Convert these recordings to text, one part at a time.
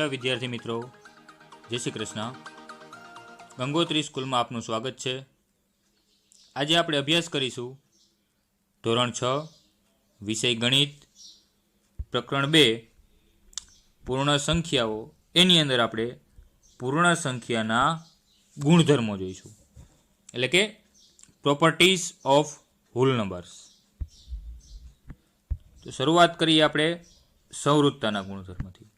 વાલા વિદ્યાર્થી મિત્રો, જય શ્રી કૃષ્ણ. ગંગોત્રી સ્કૂલમાં આપનું સ્વાગત છે. આજે આપણે અભ્યાસ કરીશું ધોરણ 6 વિષય ગણિત પ્રકરણ 2 પૂર્ણ સંખ્યાઓ. એની અંદર આપણે પૂર્ણ સંખ્યાના ગુણધર્મો જોઈશું, એટલે કે પ્રોપર્ટીઝ ઓફ હોલ નંબર્સ. તો શરૂઆત કરીએ આપણે સંવૃત્તાના ગુણધર્મથી.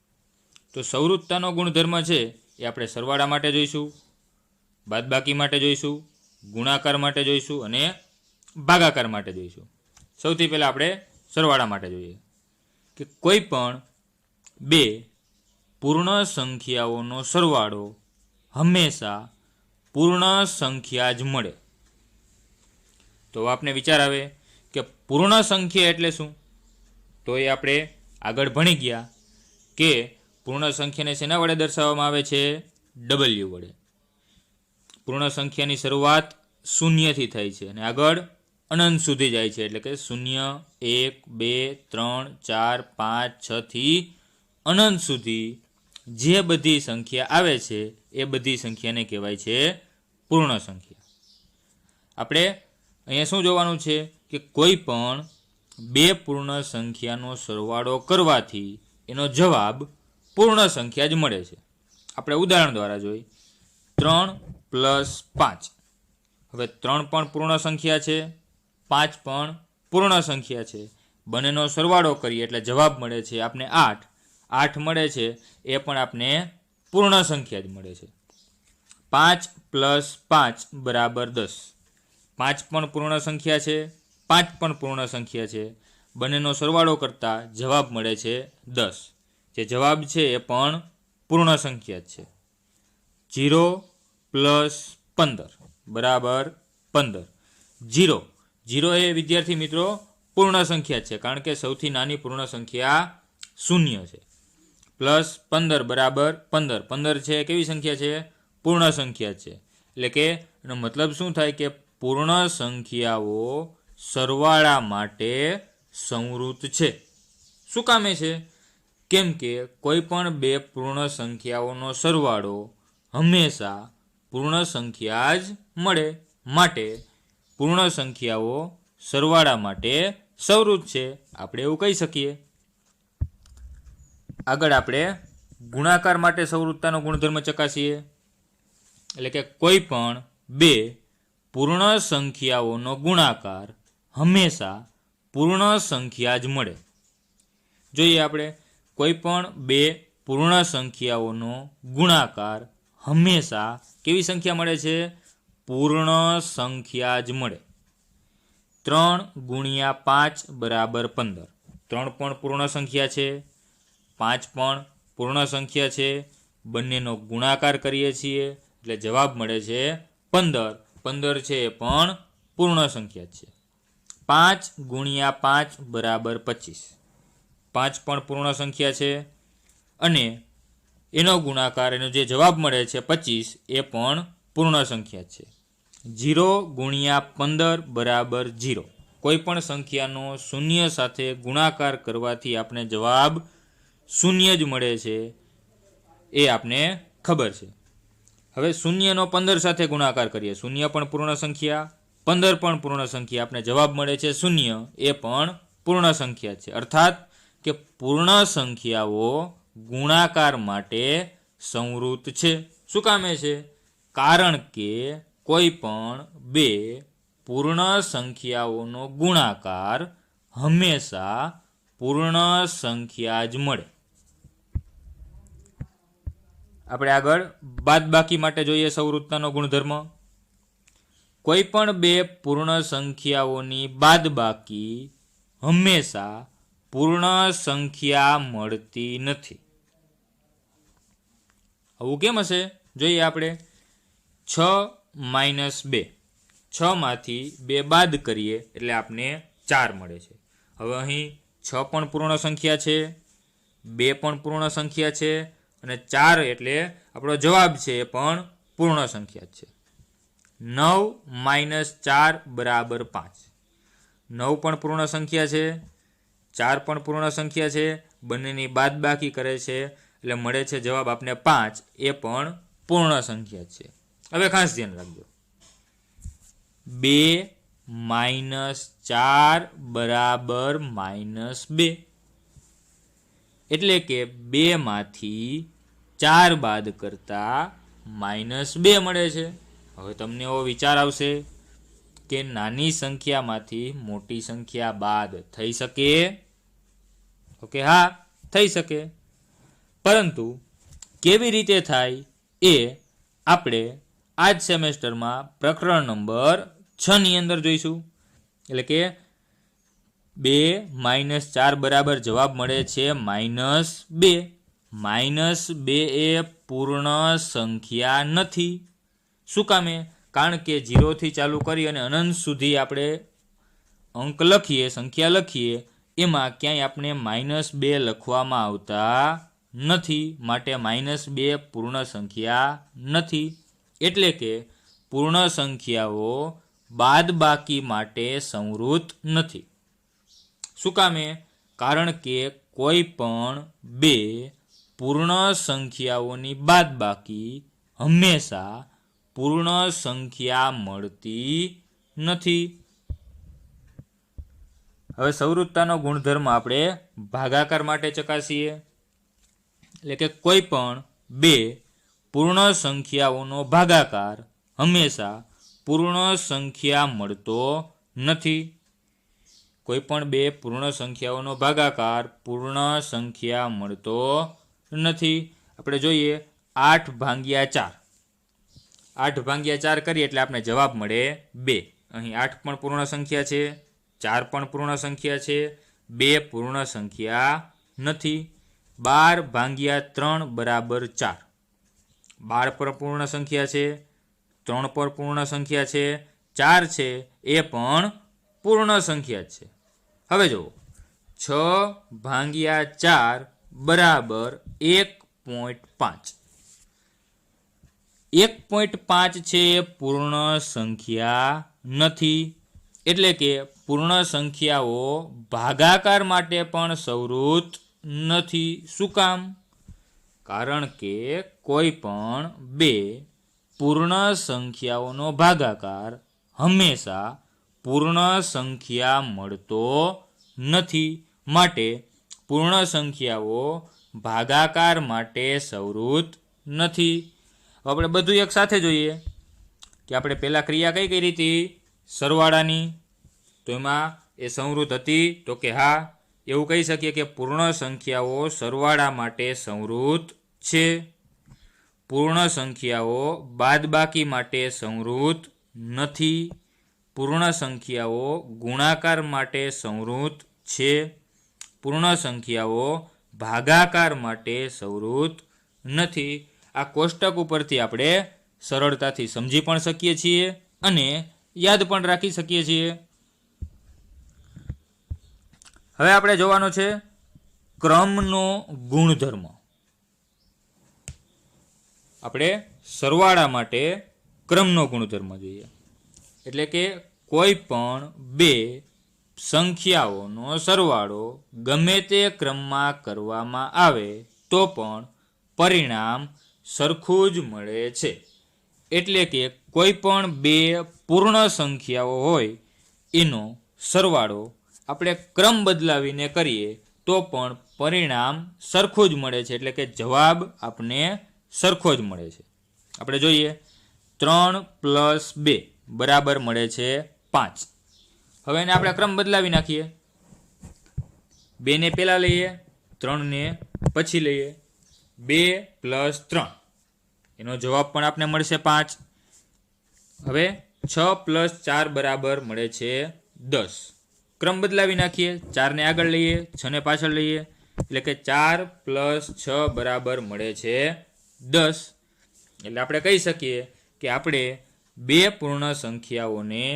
તો સંવૃત્તાનો ગુણધર્મ છે એ આપણે સરવાળા માટે જોઈશું, બાદબાકી માટે જોઈશું, ગુણાકાર માટે જોઈશું અને ભાગાકાર માટે જોઈશું. સૌથી પહેલાં આપણે સરવાળા માટે જોઈએ કે કોઈ પણ બે પૂર્ણ સંખ્યાઓનો સરવાળો હંમેશા પૂર્ણ સંખ્યા જ મળે. તો આપને વિચાર આવે કે પૂર્ણ સંખ્યા એટલે શું? તો એ આપણે આગળ ભણી ગયા કે પૂર્ણ સંખ્યાને શેના વડે દર્શાવવામાં આવે છે? ડબલ્યુ વડે. પૂર્ણ સંખ્યાની શરૂઆત શૂન્યથી થાય છે અને આગળ અનંત સુધી જાય છે, એટલે કે 0, 1, 2, 3, 4, 5, 6 થી અનંત સુધી જે બધી સંખ્યા આવે છે એ બધી સંખ્યાને કહેવાય છે પૂર્ણ સંખ્યા. આપણે અહીંયા શું જોવાનું છે કે કોઈ પણ બે પૂર્ણ સંખ્યાનો સરવાળો કરવાથી એનો જવાબ પૂર્ણ સંખ્યા જ મળે છે. આપણે ઉદાહરણ દ્વારા જોઈ 3 + 5. હવે 3 પણ પૂર્ણ સંખ્યા છે, 5 પણ પૂર્ણ સંખ્યા છે. બંનેનો સરવાળો કરીએ એટલે જવાબ મળે છે આપને 8. 8 મળે છે એ પણ આપને પૂર્ણ સંખ્યા જ મળે છે. 5 + 5 = 10. 5 પણ પૂર્ણ સંખ્યા છે, 5 પણ પૂર્ણ સંખ્યા છે. બંનેનો સરવાળો કરતાં જવાબ મળે છે 10. જે જવાબ છે એ પણ પૂર્ણ સંખ્યા જ છે. 0 + 15 = 15. 0 એ વિદ્યાર્થી મિત્રો પૂર્ણ સંખ્યા છે, કારણ કે સૌથી નાની પૂર્ણ સંખ્યા 0 છે. પ્લસ 15 = 15. 15 છે કેવી સંખ્યા છે? પૂર્ણ સંખ્યા છે. એટલે કે એનો મતલબ શું થાય કે પૂર્ણ સંખ્યાઓ સરવાળા માટે સંવૃત છે. શું કામે છે? કેમ કે કોઈ પણ બે પૂર્ણ સંખ્યાઓનો સરવાળો હંમેશા પૂર્ણ સંખ્યા જ મળે, માટે પૂર્ણ સંખ્યાઓ સરવાળા માટે સંવૃત છે, આપણે એવું કહી શકીએ. આગળ આપણે ગુણાકાર માટે સંવૃત્તાનો ગુણધર્મ ચકાસીએ. એટલે કે કોઈ પણ બે પૂર્ણ સંખ્યાઓનો ગુણાકાર હંમેશા પૂર્ણ સંખ્યા જ મળે. જોઈએ આપણે કોઈ પણ બે પૂર્ણ સંખ્યાઓનો ગુણાકાર હંમેશા કેવી સંખ્યા મળે છે? પૂર્ણ સંખ્યા જ મળે. 3 × 5 = 15. 3 પણ પૂર્ણ સંખ્યા છે, 5 પણ પૂર્ણ સંખ્યા છે. બંનેનો ગુણાકાર કરીએ છીએ એટલે જવાબ મળે છે 15. 15 છે એ પણ પૂર્ણ સંખ્યા છે. 5 × 5 = 25. 5 પણ પૂર્ણ સંખ્યા છે અને એનો ગુણાકાર, એનો જે જવાબ મળે છે 25, એ પણ પૂર્ણ સંખ્યા છે. 0 × 15 = 0. કોઈ પણ સંખ્યાનો શૂન્ય સાથે ગુણાકાર કરવાથી આપણે જવાબ શૂન્ય જ મળે છે, એ આપને ખબર છે. હવે શૂન્યનો 15 સાથે ગુણાકાર કરીએ, શૂન્ય પણ પૂર્ણ સંખ્યા, 15 પણ પૂર્ણ સંખ્યા, આપણે જવાબ મળે છે 0, એ પણ પૂર્ણ સંખ્યા છે. અર્થાત કે પૂર્ણ સંખ્યાઓ ગુણાકાર માટે સંવૃત છે. શું કામે છે? કારણ કે કોઈ પણ બે પૂર્ણ સંખ્યાઓનો ગુણાકાર હંમેશા પૂર્ણ સંખ્યા જ મળે. આપણે આગળ બાદબાકી માટે જોઈએ સંવૃત્તાનો ગુણધર્મ. કોઈ પણ બે પૂર્ણ સંખ્યાઓની બાદબાકી હંમેશા પૂર્ણ સંખ્યા મળતી નથી. આવું કેમ હશે? જોઈએ આપણે 6 - 2. 6 માંથી 2 બાદ કરીએ એટલે આપને 4 મળે છે. હવે અહીં 6 પણ પૂર્ણ સંખ્યા છે, 2 પણ પૂર્ણ સંખ્યા છે અને 4 એટલે આપણો જવાબ છે એ પણ પૂર્ણ સંખ્યા છે. 9 - 4 = 5. 9 પણ પૂર્ણ સંખ્યા છે, 4 પણ પૂર્ણ સંખ્યા છે. બંનેની બાદબાકી કરે છે એટલે મળે છે જવાબ આપને 5, એ પણ પૂર્ણ સંખ્યા છે. હવે ખાસ ધ્યાન રાખજો, 2 - 4 બરાબર -2, એટલે કે 2 માંથી 4 બાદ કરતા -2 મળે છે. હવે તમને એવો વિચાર આવશે કે નાની સંખ્યામાંથી મોટી સંખ્યા બાદ થઈ શકે? ઓકે, હા, થઈ શકે. પરંતુ કેવી રીતે થાય એ આપણે આ જ સેમેસ્ટરમાં પ્રકરણ નંબર 6 ની અંદર જોઈશું. એટલે કે 2 - 4 બરાબર જવાબ મળે છે -2. -2 એ પૂર્ણ સંખ્યા નથી. શું કામે? કારણ કે 0 થી ચાલુ કરી અને અનંત સુધી આપણે અંક લખીએ, સંખ્યા લખીએ, એમાં ક્યાંય આપણે -2 લખવામાં આવતા નથી. માટે -2 પૂર્ણ સંખ્યા નથી. એટલે કે પૂર્ણ સંખ્યાઓ બાદબાકી માટે સંવૃત નથી. શું કામે? કારણ કે કોઈ પણ 2 પૂર્ણ સંખ્યાઓની બાદબાકી હંમેશા પૂર્ણ સંખ્યા મળતી નથી. હવે સંવૃતતાનો ગુણધર્મ આપણે ભાગાકાર માટે ચકાસીએ. એટલે કે કોઈ પણ 2 પૂર્ણ સંખ્યાઓનો ભાગાકાર હંમેશા પૂર્ણ સંખ્યા મળતો નથી. કોઈ પણ 2 પૂર્ણ સંખ્યાઓનો ભાગાકાર પૂર્ણ સંખ્યા મળતો નથી. આપણે જોઈએ 8/4. 8/4 કરીએ એટલે આપણે જવાબ મળે 2. અહીં 8 પણ પૂર્ણ સંખ્યા છે, 4 પણ પૂર્ણ સંખ્યા છે, 2 પૂર્ણ સંખ્યા નથી. 12/3 બરાબર 4. 12 પર પૂર્ણ સંખ્યા છે, 3 પર પૂર્ણ સંખ્યા છે, 4 છે એ પણ પૂર્ણ સંખ્યા છે. હવે જુઓ, 6/4 બરાબર 1.5. 1.5 છે એ પૂર્ણ સંખ્યા નથી. એટલે કે પૂર્ણ સંખ્યાઓ ભાગાકાર માટે પણ સંવૃત નથી. શું કામ? કારણ કે કોઈ પણ 2 પૂર્ણ સંખ્યાઓનો ભાગાકાર હંમેશા પૂર્ણ સંખ્યા મળતો નથી. માટે પૂર્ણ સંખ્યાઓ ભાગાકાર માટે સંવૃત નથી. આપણે બધું એક સાથે જોઈએ કે આપણે પહેલા ક્રિયા કઈ કરી હતી? સરવાળાની. તો એમાં એ સંવૃત હતી? તો કે હા. એવું કહી શકીએ કે પૂર્ણ સંખ્યાઓ સરવાળા માટે સંવૃત છે. પૂર્ણ સંખ્યાઓ બાદબાકી માટે સંવૃત નથી. પૂર્ણ સંખ્યાઓ ગુણાકાર માટે સંવૃત છે. પૂર્ણ સંખ્યાઓ ભાગાકાર માટે સંવૃત નથી. આ કોષ્ટક ઉપરથી આપણે સરળતાથી સમજી પણ શકીએ છીએ અને યાદ પણ રાખી શકીએ છીએ. હવે આપણે જોવાનો છે ક્રમનો ગુણધર્મ. આપણે સરવાળા માટે ક્રમનો ગુણધર્મ જોઈએ. એટલે કે કોઈ પણ 2 સંખ્યાઓનો સરવાળો ગમે તે ક્રમમાં કરવામાં આવે તો પણ પરિણામ સરખું જ મળે છે. એટલે કે કોઈ પણ 2 પૂર્ણ સંખ્યાઓ હોય એનો સરવાળો આપણે ક્રમ બદલાવીને કરીએ તો પણ પરિણામ સરખું જ મળે છે. એટલે કે જવાબ આપને સરખો જ મળે છે. આપણે જોઈએ 3 + 2 બરાબર મળે છે 5. હવે એને આપણે ક્રમ બદલાવી નાખીએ. 2 ને પહેલા લઈએ, 3 ને પછી લઈએ. 2 + 3 એનો જવાબ પણ આપને મળશે 5. હવે 6 + 4 બરાબર મળે છે 10. ક્રમ બદલાવી નાખીએ. 4 ને આગળ લઈએ, 6 ને પાછળ લઈએ. એટલે કે 4 + 6 બરાબર મળે છે 10. એટલે આપણે કહી શકીએ કે આપણે 2 પૂર્ણ સંખ્યાઓને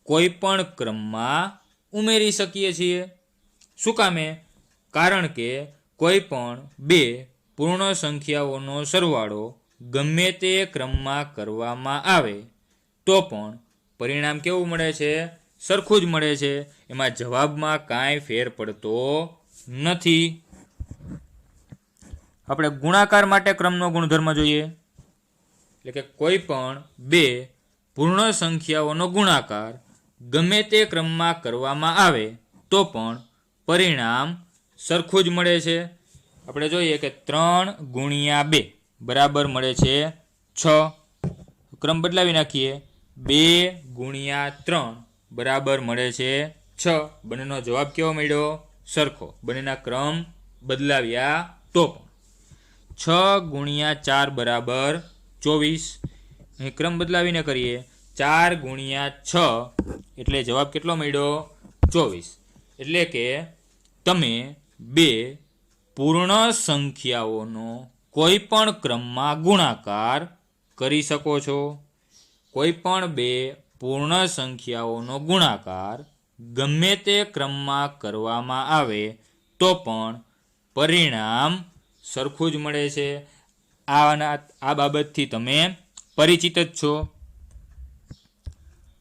કોઈ પણ ક્રમમાં ઉમેરી શકીએ છીએ. શું કામે? કારણ કે કોઈ પણ 2 પૂર્ણ સંખ્યાઓનો સરવાળો ગમે તે ક્રમમાં કરવામાં આવે તો પણ પરિણામ કેવું મળે છે? સરખું જ મળે છે. એમાં જવાબમાં કાંઈ ફેર પડતો નથી. આપણે ગુણાકાર માટે ક્રમનો ગુણધર્મ જોઈએ, એટલે કે કોઈ પણ બે પૂર્ણ સંખ્યાઓનો ગુણાકાર ગમે તે ક્રમમાં કરવામાં આવે તો પણ પરિણામ સરખું જ મળે છે. આપણે જોઈએ કે 3 ગુણ્યા 2 બરાબર મળે છે 6. ક્રમ બદલાવી નાખીએ, 2 ગુણ્યા 3 બરાબર મળે છે 6. બંનેનો જવાબ કેવો મળ્યો? સરખો. બંનેના ક્રમ બદલાવ્યા તો પણ 6 ગુણ્યા 4 બરાબર 24. અહીં ક્રમ બદલાવીને કરીએ, 4 ગુણ્યા 6 એટલે જવાબ કેટલો મળ્યો? 24. એટલે કે તમે બે પૂર્ણ સંખ્યાઓનો કોઈ પણ ક્રમમાં ગુણાકાર કરી શકો છો. કોઈ પણ બે પૂર્ણ સંખ્યાઓનો ગુણાકાર ગમે તે ક્રમમાં કરવામાં આવે તો પણ પરિણામ સરખું જ મળે છે. આ બાબતથી તમે પરિચિત જ છો.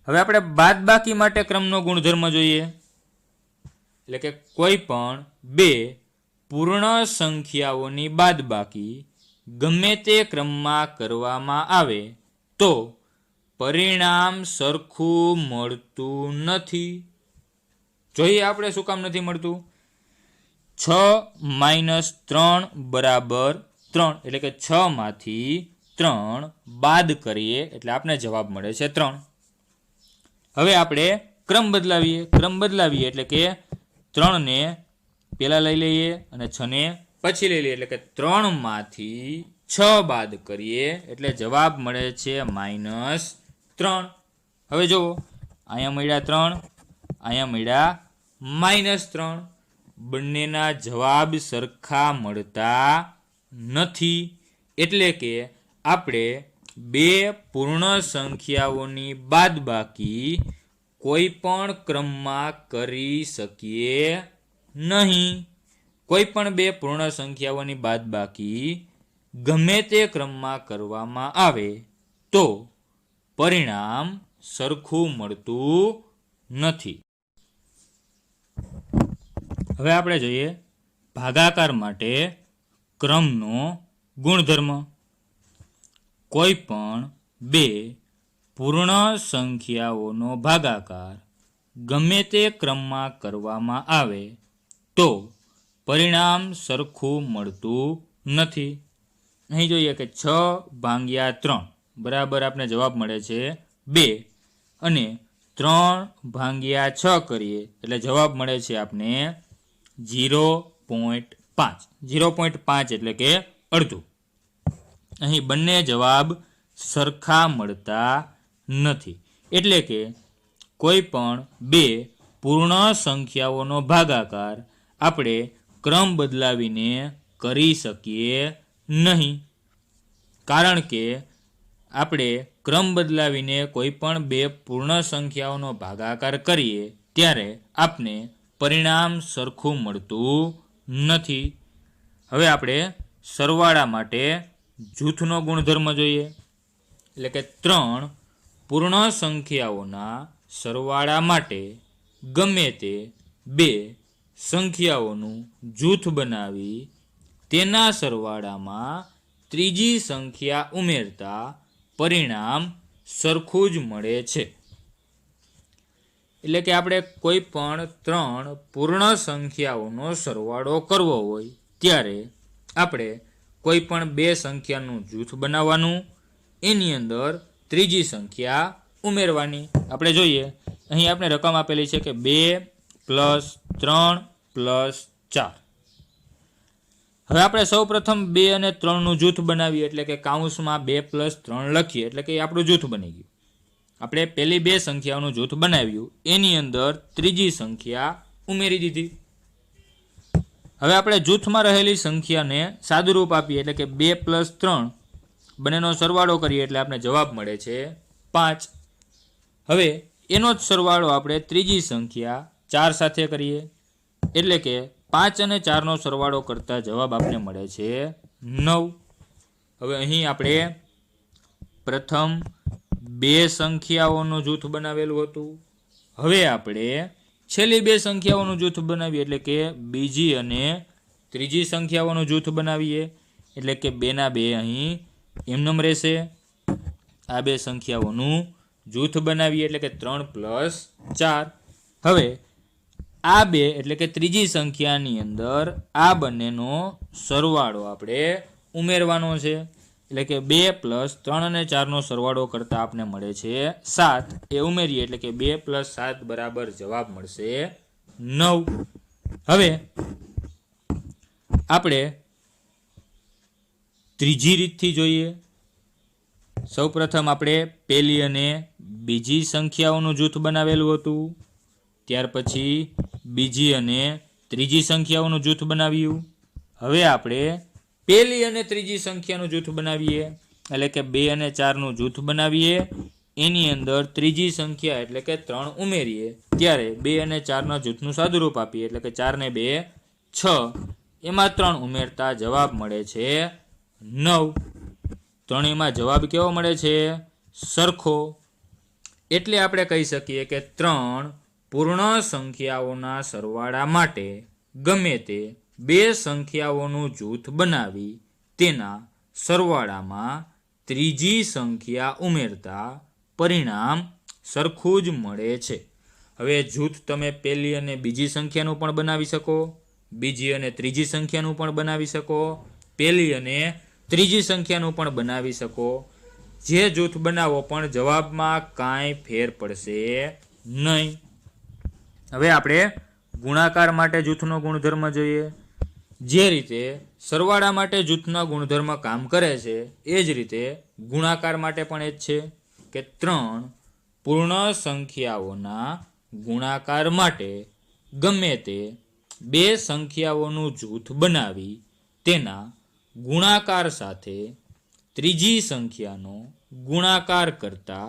હવે આપણે બાદબાકી માટે ક્રમનો ગુણધર્મ જોઈએ, એટલે કે કોઈ પણ બે પૂર્ણ સંખ્યાઓની બાદબાકી ગમે તે ક્રમમાં કરવામાં આવે તો પરિણામ સરખું મળતું નથી. જોઈએ આપણે શું કામ નથી મળતું. 6 - 3 બરાબર 3, એટલે કે 6 માંથી 3 બાદ કરીએ એટલે આપણે જવાબ મળે છે 3. હવે આપણે ક્રમ બદલાવીએ એટલે કે 3 ને પહેલાં લઈ લઈએ અને 6 ને પછી લઈ લઈએ, એટલે કે 3 માંથી 6 બાદ કરીએ એટલે જવાબ મળે છે -3. હવે જુઓ, અહીંયા મળ્યા 3, અહીંયા મળ્યા -3. બંનેના જવાબ સરખા મળતા નથી. એટલે કે આપણે બે પૂર્ણ સંખ્યાઓની બાદબાકી કોઈ પણ ક્રમમાં કરી શકીએ નહીં. કોઈ પણ બે પૂર્ણ સંખ્યાઓની બાદબાકી ગમે તે ક્રમમાં કરવામાં આવે તો પરિણામ સરખું મળતું નથી. હવે આપણે જોઈએ ભાગાકાર માટે ક્રમનો ગુણધર્મ. કોઈ પણ બે પૂર્ણ સંખ્યાઓનો ભાગાકાર ગમે તે ક્રમમાં કરવામાં આવે તો પરિણામ સરખું મળતું નથી. અહીં જોઈએ કે 6/3 બરાબર આપણે જવાબ મળે છે 2 અને 3/6 કરીએ એટલે જવાબ મળે છે આપણે 0.5. 0.5 એટલે કે અડધું. અહીં બંને જવાબ સરખા મળતા નથી. એટલે કે કોઈ પણ બે પૂર્ણ સંખ્યાઓનો ભાગાકાર આપણે ક્રમ બદલાવીને કરી શકીએ નહીં. કારણ કે આપણે ક્રમ બદલાવીને કોઈ પણ બે પૂર્ણ સંખ્યાઓનો ભાગાકાર કરીએ ત્યારે આપને પરિણામ સરખું મળતું નથી. હવે આપણે સરવાળા માટે જૂથનો ગુણધર્મ જોઈએ, એટલે કે 3 પૂર્ણ સંખ્યાઓના સરવાળા માટે ગમે તે બે સંખ્યાઓનું જૂથ બનાવી તેના સરવાળામાં ત્રીજી સંખ્યા ઉમેરતા પરિણામ સરખું જ મળે છે. એટલે કે આપણે કોઈ પણ 3 પૂર્ણ સંખ્યાઓનો સરવાળો કરવો હોય ત્યારે આપણે કોઈ પણ બે સંખ્યાનું જૂથ બનાવવાનું, એની અંદર ત્રીજી સંખ્યા ઉમેરવાની. આપણે જોઈએ અહીં આપણે રકમ આપેલી છે કે 2 + 3 + 4. હવે આપણે સૌ પ્રથમ 2 અને 3નું જૂથ બનાવીએ, એટલે કે કૌંસમાં 2 + 3 લખીએ એટલે કે આપણું જૂથ બની ગયું. આપણે પહેલી બે સંખ્યાઓનું જૂથ બનાવ્યું, એની અંદર ત્રીજી સંખ્યા ઉમેરી દીધી. હવે આપણે જૂથમાં રહેલી સંખ્યાને સાદુરૂપ આપીએ, એટલે કે 2 + 3 બંનેનો સરવાળો કરીએ એટલે આપણે જવાબ મળે છે 5. હવે એનો જ સરવાળો આપણે ત્રીજી સંખ્યા 4 સાથે કરીએ, એટલે કે 5 અને 4નો સરવાળો કરતા જવાબ આપણે મળે છે 9. હવે અહીં આપણે પ્રથમ બે સંખ્યાઓનું જૂથ બનાવેલું હતું. હવે આપણે છેલ્લી બે સંખ્યાઓનું જૂથ બનાવીએ, એટલે કે બીજી અને ત્રીજી સંખ્યાઓનું જૂથ બનાવીએ. એટલે કે 2 ના 2 અહીં એમનેમ રહેશે. આ બે સંખ્યાઓનું જૂથ બનાવીએ એટલે કે 3 + 4. હવે આ બે એટલે કે ત્રીજી સંખ્યાની અંદર આ બંનેનો સરવાળો આપણે ઉમેરવાનો છે. એટલે કે 2 + 3 અને 4નો સરવાળો કરતાં આપણે મળે છે 7. એ ઉમેરીએ એટલે કે 2 + 7 બરાબર જવાબ મળશે 9. હવે આપણે ત્રીજી રીતથી જોઈએ. સૌપ્રથમ આપણે પહેલી અને બીજી સંખ્યાઓનું જૂથ બનાવેલું હતું. ત્યાર પછી બીજી અને ત્રીજી સંખ્યાઓનું જૂથ બનાવ્યું. હવે આપણે પહેલી અને ત્રીજી સંખ્યાનું જૂથ બનાવીએ એટલે કે 2 અને 4નું જૂથ બનાવીએ. એની અંદર ત્રીજી સંખ્યા એટલે કે 3 ઉમેરીએ ત્યારે 2 અને 4ના જૂથનું સાદુરૂપ આપીએ એટલે કે 4 ને 2 6. એમાં 3 ઉમેરતા જવાબ મળે છે 9. ત્રણેયમાં જવાબ કેવો મળે છે? સરખો. એટલે આપણે કહી શકીએ કે 3 પૂર્ણ સંખ્યાઓના સરવાળા માટે ગમે તે બે સંખ્યાઓનું જૂથ બનાવી તેના સરવાળામાં ત્રીજી સંખ્યા ઉમેરતા પરિણામ સરખું જ મળે છે. હવે જૂથ તમે પહેલી અને બીજી સંખ્યાનું પણ બનાવી શકો, બીજી અને ત્રીજી સંખ્યાનું પણ બનાવી શકો, પહેલી અને ત્રીજી સંખ્યાનું પણ બનાવી શકો. જે જૂથ બનાવો પણ જવાબમાં કાંઈ ફેર પડશે નહીં. હવે આપણે ગુણાકાર માટે જૂથનો ગુણધર્મ જોઈએ. જે રીતે સરવાળા માટે જૂથના ગુણધર્મ કામ કરે છે એ જ રીતે ગુણાકાર માટે પણ એ જ છે કે 3 પૂર્ણ સંખ્યાઓના ગુણાકાર માટે ગમે તે બે સંખ્યાઓનું જૂથ બનાવી તેના ગુણાકાર સાથે ત્રીજી સંખ્યાનો ગુણાકાર કરતા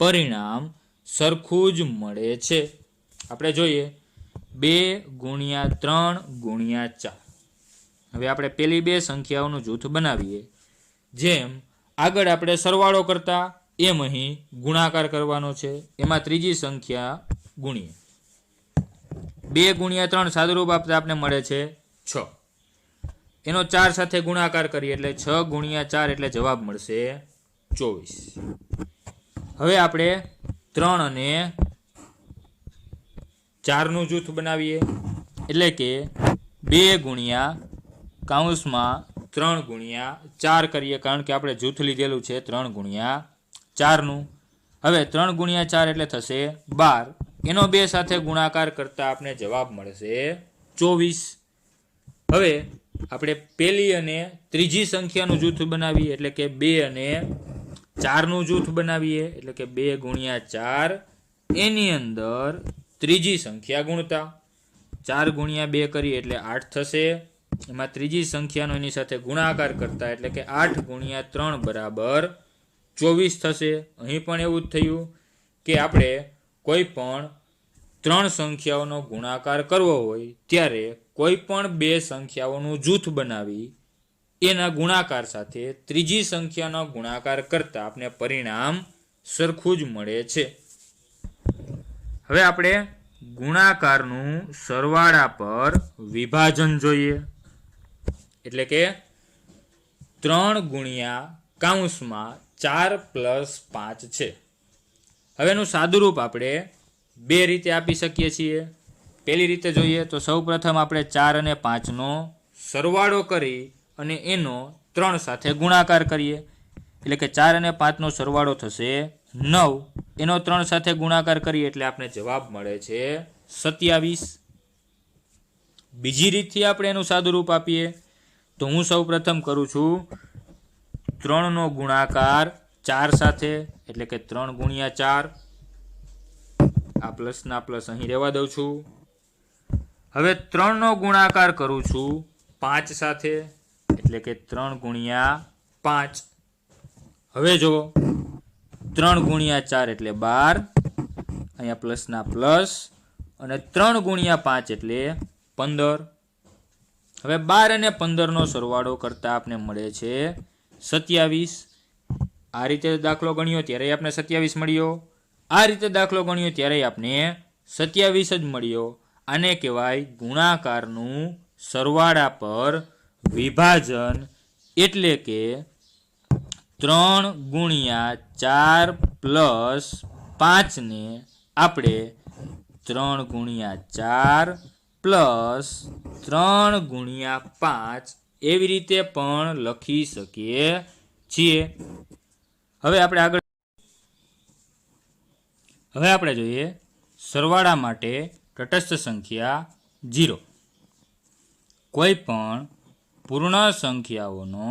પરિણામ સરખું જ મળે છે. આપણે જોઈએ 2 × 3 × 4. હવે આપણે પેલી બે સંખ્યાઓનું જૂથ બનાવીએ. જેમ આગળ આપણે સરવાળો કરતા એમ અહીં ગુણાકાર કરવાનો છે. એમાં ત્રીજી સંખ્યા ગુણીએ 2 × 3 સાદુરૂપ આપતા આપણે મળે છે 6. એનો 4 સાથે ગુણાકાર કરીએ એટલે 6 × 4 એટલે જવાબ મળશે 24. હવે આપણે 3 અને 4નું જૂથ બનાવીએ એટલે કે 2 × 3 × 4 કરીએ, કારણ કે આપણે જૂથ લીધેલું છે 3 × 4નું. હવે 3 × 4 એટલે થશે 12. એનો 2 સાથે ગુણાકાર કરતા આપણે જવાબ મળશે 24. હવે આપણે પહેલી અને ત્રીજી સંખ્યાનું જૂથ બનાવીએ એટલે કે 2 અને 4નું જૂથ બનાવીએ એટલે કે 2 × 4. એની અંદર ત્રીજી સંખ્યા ગુણતા 4 × 2 કરીએ એટલે 8 થશે. એમાં ત્રીજી સંખ્યાનો એની સાથે ગુણાકાર કરતા એટલે કે 8 × 3 બરાબર 24 થશે. અહીં પણ એવું જ થયું કે આપણે કોઈ પણ 3 સંખ્યાઓનો ગુણાકાર કરવો હોય ત્યારે કોઈ પણ બે સંખ્યાઓનું જૂથ બનાવી એના ગુણાકાર સાથે ત્રીજી સંખ્યાનો ગુણાકાર કરતા આપણે પરિણામ સરખું જ મળે છે. હવે આપણે ગુણાકારનું સરવાળા પર વિભાજન જોઈએ. એટલે કે 3 × 4 + 5 છે. હવે એનું સાદુરૂપ આપણે બે રીતે આપી શકીએ છીએ. પહેલી રીતે જોઈએ તો સૌપ્રથમ આપણે 4 અને 5નો સરવાળો કરી અને એનો 3 સાથે ગુણાકાર કરીએ એટલે કે 4 અને 5નો સરવાળો થશે 9. એનો 3 સાથે ગુણાકાર કરીએ એટલે આપણે જવાબ મળે છે 27. બીજી રીતથી આપણે એનું સાદુરૂપ આપીએ તો હું સૌપ્રથમ કરું છું 3નો ગુણાકાર 4 સાથે એટલે કે 3 × 4. આ પ્લસના પ્લસ અહીં રહેવા દઉં છું. હવે 3નો ગુણાકાર કરું છું 5 સાથે એટલે કે 3 × 5. હવે જો 3 × 4 એટલે 12. અહીંયા પ્લસના પ્લસ અને 3 × 5 એટલે 15. હવે 12 અને 15નો સરવાળો કરતા આપણે મળે છે 27. આ રીતે દાખલો ગણ્યો ત્યારે આપણે 27 મળ્યો. આ રીતે દાખલો ગણ્યો ત્યારે આપણે 27 જ મળ્યો. આને કહેવાય ગુણાકારનું સરવાળા પર વિભાજન એટલે કે 3 ગુણ્યા 4 પ્લસ 5 ને આપણે 3 ગુણ્યા 4 પ્લસ 3 ગુણ્યા 5 એવી રીતે પણ લખી શકીએ છીએ. હવે આપણે જોઈએ સરવાળા માટે તટસ્થ સંખ્યા 0. કોઈ પણ પૂર્ણ સંખ્યાઓનો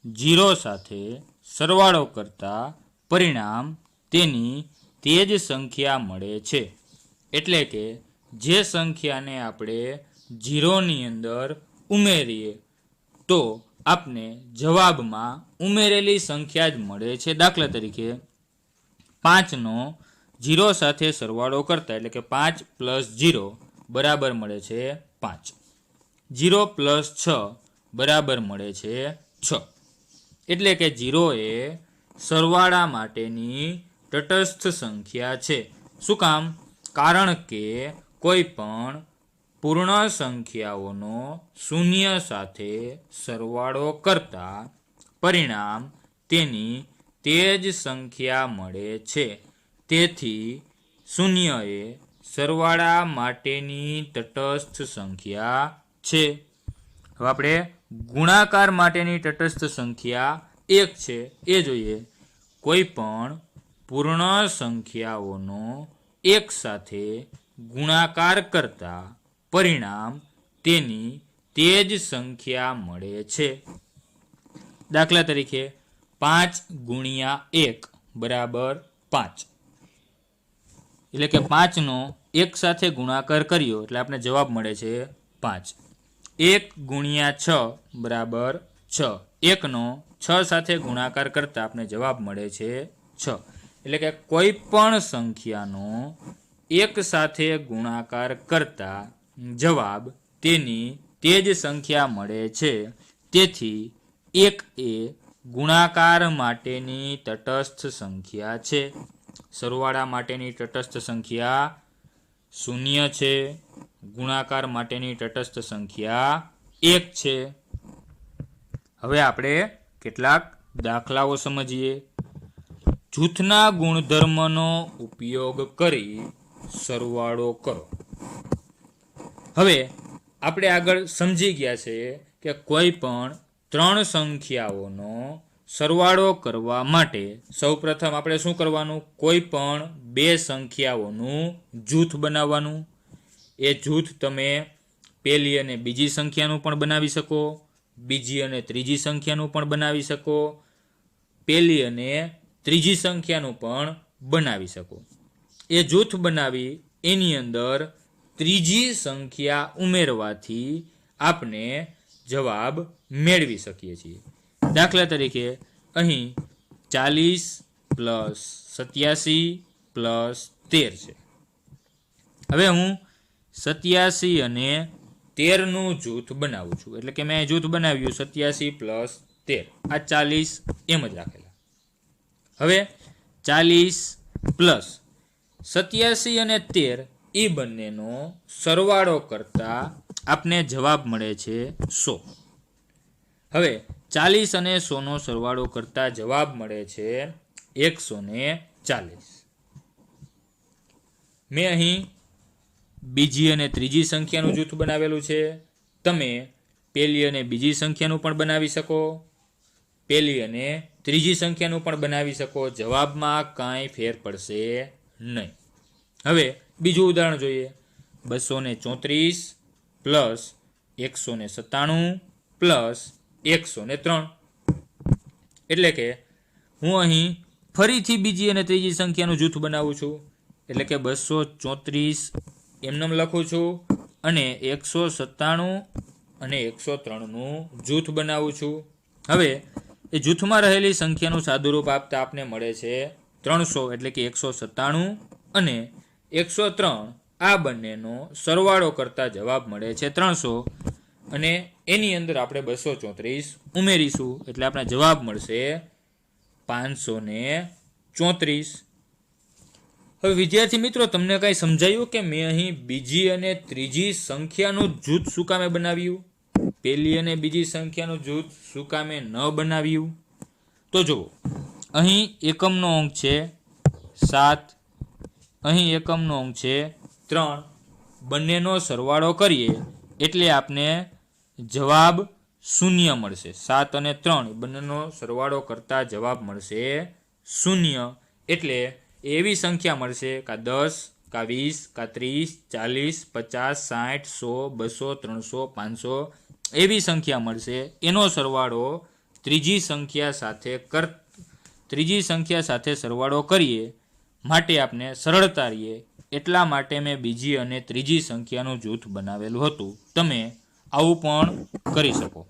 0 સાથે સરવાળો કરતા પરિણામ તેની તે જ સંખ્યા મળે છે. એટલે કે જે સંખ્યાને આપણે 0ની અંદર ઉમેરીએ તો આપને જવાબમાં ઉમેરેલી સંખ્યા જ મળે છે. દાખલા તરીકે 5નો 0 સાથે સરવાળો કરતા એટલે કે 5 + 0 બરાબર મળે છે 5. 0 + 6 બરાબર મળે છે 6. એટલે કે 0 એ સરવાળા માટેની તટસ્થ સંખ્યા છે. શું કામ? કારણ કે કોઈ પણ પૂર્ણ સંખ્યાઓનો 0 સાથે સરવાળો કરતા પરિણામ તેની તે જ સંખ્યા મળે છે. તેથી 0 એ સરવાળા માટેની તટસ્થ સંખ્યા છે. હવે આપણે ગુણાકાર માટેની તટસ્થ સંખ્યા 1 છે એ જોઈએ. કોઈ પણ પૂર્ણ સંખ્યાઓનો 1 સાથે ગુણાકાર કરતા પરિણામ તેની તે જ સંખ્યા મળે છે. દાખલા તરીકે 5 ગુણ્યા 1 બરાબર 5. એટલે કે 5નો 1 સાથે ગુણાકાર કર્યો એટલે આપણે જવાબ મળે છે 5. 1 ગુણ્યા 6 બરાબર 6. 1નો 6 સાથે ગુણાકાર કરતા આપણે જવાબ મળે છે 6. એટલે કે કોઈ પણ સંખ્યાનો 1 સાથે ગુણાકાર કરતા જવાબ તેની તે જ સંખ્યા મળે છે. તેથી 1 એ ગુણાકાર માટેની તટસ્થ સંખ્યા છે. સરવાળા માટેની તટસ્થ સંખ્યા 0 છે. ગુણાકાર માટેની તટસ્થ સંખ્યા 1 છે. હવે આપણે કેટલાક દાખલાઓ સમજીએ. જૂથના ગુણધર્મનો ઉપયોગ કરી સરવાળો કરો. હવે આપણે આગળ સમજી ગયા છે કે કોઈ પણ 3 સંખ્યાઓનો સરવાળો કરવા માટે સૌપ્રથમ આપણે શું કરવાનું? કોઈ પણ 2 સંખ્યાઓનું જૂથ બનાવવાનું. એ જૂથ તમે પહેલી અને બીજી સંખ્યાનું પણ બનાવી શકો, બીજી અને ત્રીજી સંખ્યાનું પણ બનાવી શકો, પહેલી અને ત્રીજી સંખ્યાનું પણ બનાવી શકો. એ જૂથ બનાવી એની અંદર ત્રીજી સંખ્યા ઉમેરવાથી આપણે જવાબ મેળવી શકીએ છીએ. દાખલા તરીકે અહીં 40 + 87 + 13 છે. હવે હું 87 અને 13નું જૂથ બનાવું છું. એટલે કે મેં જૂથ બનાવ્યું 87 + 13. આ 40 એમ જ રાખેલા. હવે 40 + 87 અને 13 એ બંનેનો સરવાળો કરતા આપને જવાબ મળે છે 100. હવે 40 અને 100નો સરવાળો કરતા જવાબ મળે છે 140. મેં અહીં બીજી અને ત્રીજી સંખ્યાનું જૂથ બનાવેલું છે. તમે પહેલી અને બીજી સંખ્યાનું પણ બનાવી શકો, પહેલી અને ત્રીજી સંખ્યાનું પણ બનાવી શકો. જવાબમાં કાંઈ ફેર પડશે નહીં. હવે બીજું ઉદાહરણ જોઈએ. 234 + 197 + 103. એટલે કે હું અહીં ફરીથી બીજી અને ત્રીજી સંખ્યાનું જૂથ બનાવું છું. એટલે કે 234 એમનેમ લખું છું અને 197 અને 103નું જૂથ બનાવું છું. હવે એ જૂથમાં રહેલી સંખ્યાનું સાદુરૂપ આપતા આપને મળે છે 300. એટલે કે 197 અને 103 આ બંનેનો સરવાળો કરતા જવાબ મળે છે 300 અને એની અંદર આપણે 234 ઉમેરીશું એટલે આપણે જવાબ મળશે 534. હવે વિદ્યાર્થી મિત્રો, તમને કાંઈ સમજાયું કે મેં અહીં બીજી અને ત્રીજી સંખ્યાનું જૂથ શું કામે બનાવ્યું? પહેલી અને બીજી સંખ્યાનું જૂથ શું કામે ન બનાવ્યું? તો જુઓ, અહીં એકમનો અંક છે 7, અહીં એકમનો અંક છે 3, બંનેનો સરવાળો કરીએ એટલે આપને જવાબ 0 મળશે. 7 અને 3 બંનેનો સરવાળો કરતા જવાબ મળશે 0. એટલે એવી સંખ્યા મળશે કાં 10, કાં 20, કાં 30, 40, 50, 60, 100, 200, 300, 500 એવી સંખ્યા મળશે. એનો સરવાળો ત્રીજી સંખ્યા સાથે સરવાળો કરીએ માટે આપણે સરળતા રહીએ એટલા માટે મેં બીજી અને ત્રીજી સંખ્યાનું જૂથ બનાવેલું હતું. તમે આવું પણ કરી શકો.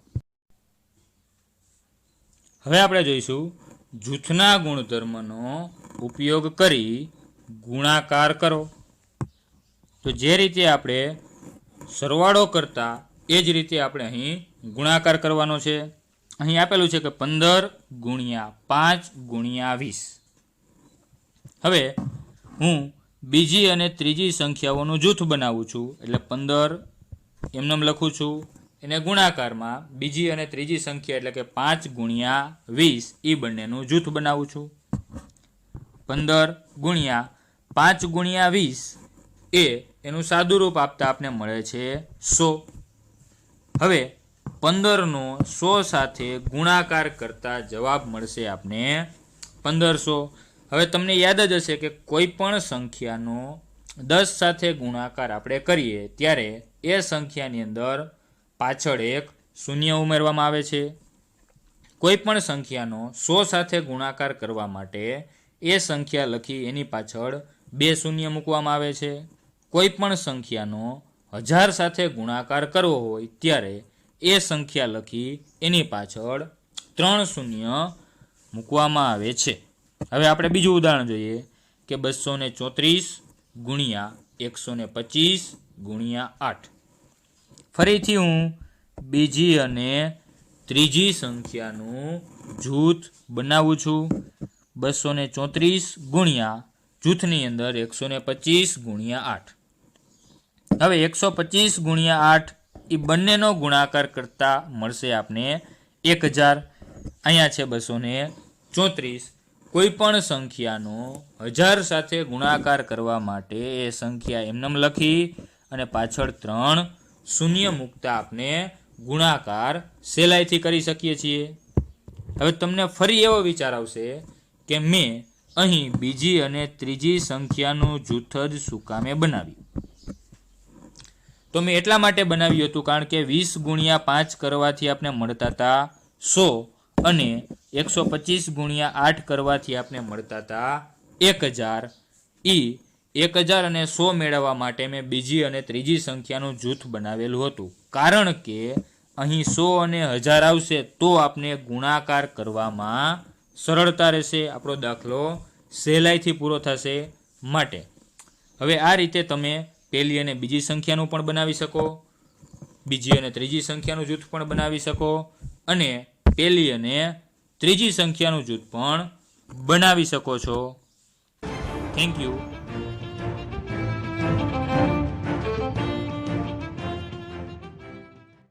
હવે આપણે જોઈશું જૂથના ગુણધર્મનો ઉપયોગ કરી ગુણાકાર કરો. તો જે રીતે આપણે સરવાળો કરતા એ જ રીતે આપણે અહીં ગુણાકાર કરવાનો છે. અહીં આપેલું છે કે 15 ગુણ્યા 5 ગુણ્યા 20. હવે હું બીજી અને ત્રીજી સંખ્યાઓનું જૂથ બનાવું છું એટલે 15 એમનેમ લખું છું, એને ગુણાકારમાં બીજી અને ત્રીજી સંખ્યા એટલે કે 5 ગુણ્યા 20 એ બંનેનું જૂથ બનાવું છું. 15 ગુણ્યા 5 ગુણ્યા 20 એનું સાદું રૂપ આપતા આપને મળે છે 100. હવે 15નો 100 સાથે ગુણાકાર કરતા જવાબ મળશે આપને 1500. હવે તમને યાદ જ હશે કે કોઈ પણ સંખ્યાનો 10 સાથે ગુણાકાર આપણે કરીએ ત્યારે એ સંખ્યાની અંદર પાછળ એક શૂન્ય ઉમેરવામાં આવે છે. કોઈ પણ સંખ્યાનો 100 સાથે ગુણાકાર કરવા માટે એ સંખ્યા લખી એની પાછળ 2 શૂન્ય મૂકવામાં આવે છે. કોઈ પણ સંખ્યાનો 1000 સાથે ગુણાકાર કરવો હોય ત્યારે એ સંખ્યા લખી એની પાછળ 3 શૂન્ય મૂકવામાં આવે છે. હવે આપણે બીજું ઉદાહરણ જોઈએ કે 234 ગુણ્યા 125 ગુણ્યા 8. ફરીથી હું બીજી અને ત્રીજી સંખ્યાનું જૂથ બનાવું છું. 234 ગુણ્યા જૂથની અંદર 125 ગુણ્યા 8. હવે 125 ગુણ્યા 8 એ બંનેનો ગુણાકાર કરતા મળશે આપને 1000. અહીંયા છે 234. કોઈ પણ સંખ્યાનો 1000 સાથે ગુણાકાર કરવા માટે એ સંખ્યા એમનેમ લખી અને પાછળ 3 શૂન્ય મૂકતા આપણે ગુણાકાર સહેલાઈથી કરી શકીએ છીએ. હવે તમને ફરી એવો વિચાર આવશે કે મેં અહીં બીજી અને ત્રીજી સંખ્યાનું જૂથ જ શું કામે બનાવ્યું? તો મેં એટલા માટે બનાવ્યું હતું કારણ કે 20 ગુણ્યા 5 કરવાથી આપણે મળતા હતા 100 અને 125 ગુણ્યા 8 કરવાથી આપણે મળતા હતા 1000. 1000 અને 100 મેળવવા માટે મેં બીજી અને ત્રીજી સંખ્યાનું જૂથ બનાવેલું હતું કારણ કે અહીં 100 અને 1000 આવશે તો આપણે ગુણાકાર કરવામાં સરળતા રહેશે, આપણો દાખલો સહેલાઈથી પૂરો થશે માટે. હવે આ રીતે તમે પહેલી અને બીજી સંખ્યાનું પણ બનાવી શકો, બીજી અને ત્રીજી સંખ્યાનું જૂથ પણ બનાવી શકો અને પહેલી અને ત્રીજી સંખ્યાનું જૂથ પણ બનાવી શકો છો. Thank you.